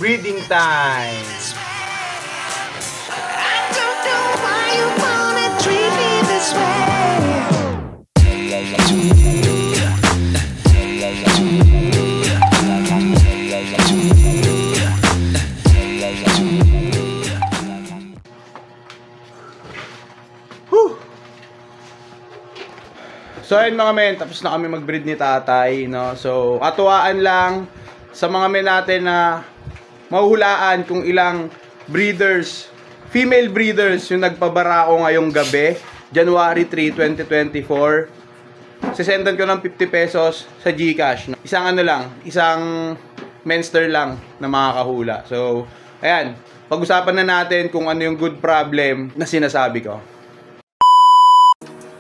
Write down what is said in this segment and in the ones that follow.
breeding time! So ayun mga men, tapos na kami mag-breed ni tatay, no? So katuwaan lang sa mga men natin na mahuhulaan kung ilang breeders, female breeders yung nagpabarako ngayong gabi, January 3, 2024. Sisendan ko ng 50 pesos sa GCash, no? Isang ano lang, isang menster lang na makakahula. So ayan, pag-usapan na natin kung ano yung good problem na sinasabi ko.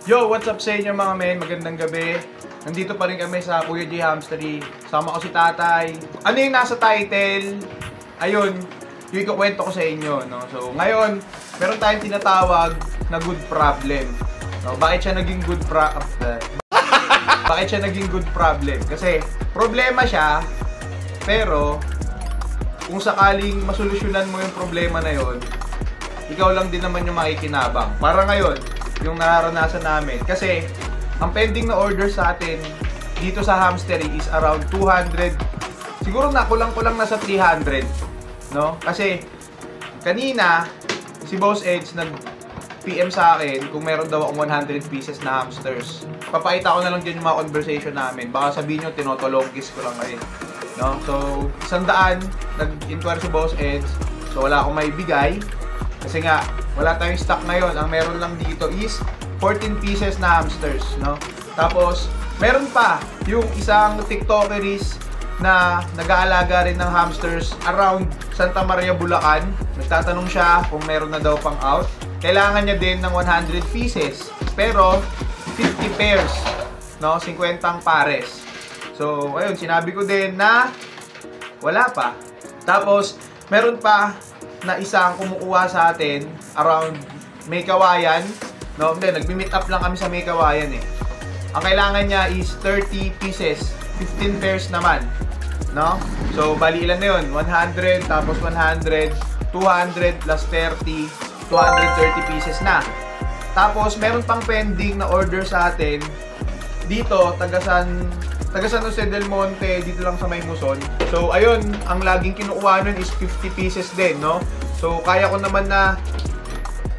Yo, what's up sa inyo mga men? Magandang gabi. Nandito pa rin kami sa Kuya J Hamstery. Sama ko si tatay. Ano yung nasa title? Ayun, yung ikukwento ko sa inyo, no? So, ngayon, meron tayong tinatawag na good problem. No? Bakit siya naging good Bakit siya naging good problem? Kasi, problema siya, pero, kung sakaling masolusyonan mo yung problema na yon, ikaw lang din naman yung makikinabang. Para ngayon, yung nararanasan namin. Kasi, ang pending na order sa atin dito sa Hamstery is around 200. Siguro na kulang-kulang na sa 300. No? Kasi, kanina, si Boss Edge nag-PM sa akin kung meron daw akong 100 pieces na hamsters. Papakita ko na lang dyan yung mga conversation namin. Baka sabihin nyo, tinotologis ko lang kayo. No? So, 100, nag-inquire si Boss Edge. So, wala akong maibigay. Kasi nga, wala tayong stock ngayon. Ang meron lang dito is 14 pieces na hamsters, no? Tapos, meron pa yung isang TikTokeris na nag-aalaga rin ng hamsters around Santa Maria, Bulacan. Nagtatanong siya kung meron na daw pang out. Kailangan niya din ng 100 pieces. Pero, 50 pairs, no? 50 pares. So, ayun, sinabi ko din na wala pa. Tapos, meron pa na isang kumukuha sa atin around May Kawayan, no? Hindi, nagmi-meet up lang kami sa May Kawayan eh. Ang kailangan niya is 30 pieces, 15 pairs naman, no? So, bali ilan na yun? 100, tapos 100, 200 plus 30, 230 pieces na. Tapos, meron pang pending na order sa atin dito, taga San Jose del Monte, dito lang sa May Muson. So, ayun, ang laging kinukuha nun is 50 pieces din, no? So, kaya ko naman na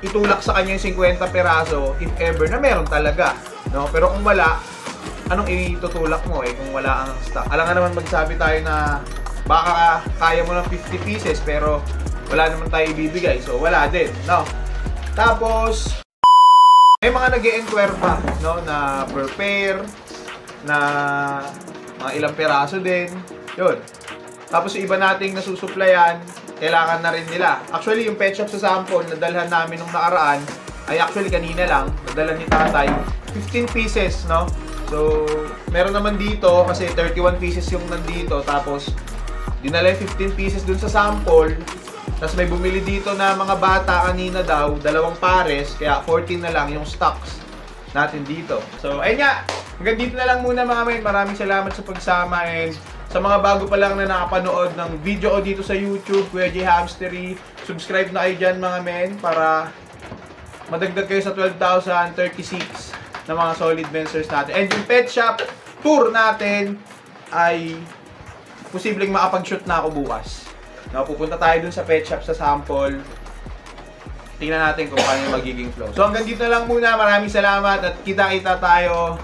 itulak sa kanya yung 50 peraso if ever na meron talaga, no? Pero kung wala, anong itutulak mo eh kung wala ang stock? Alam nga naman magsabi tayo na baka kaya mo ng 50 pieces pero wala naman tayo ibibigay. So, wala din, no? Tapos, may mga nag-e-enquire pa, no? Na per pair, na mga ilang peraso din. Yun. Tapos yung iba nating nasusuplayan, kailangan na rin nila. Actually, yung pet shop sa sample, nadalhan namin nung nakaraan, ay actually kanina lang, nadalhan ni tatay, 15 pieces, no? So, meron naman dito, kasi 31 pieces yung nandito, tapos, dinala yung 15 pieces dun sa sample, tapos may bumili dito na mga bata kanina daw, 2 pares, kaya 14 na lang yung stocks natin dito. So, ayun nga, hanggang dito na lang muna mga men. Maraming salamat sa pagsama, and sa mga bago pa lang na nakapanood ng video ko dito sa YouTube, Kuya J Hamstery, subscribe na kayo dyan mga men para madagdag kayo sa 12,036 na mga solid mensers natin. And yung pet shop tour natin ay posibleng makapag-shoot na ako bukas. No, pupunta tayo dun sa pet shop sa sample. Tingnan natin kung paano yung magiging flow. So hanggang dito na lang muna. Maraming salamat at kita-kita tayo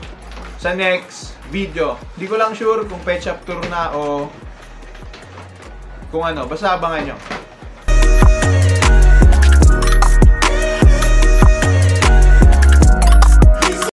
sa next video. Hindi ko lang sure kung pet shop tour na o kung ano. Basta abangan nyo.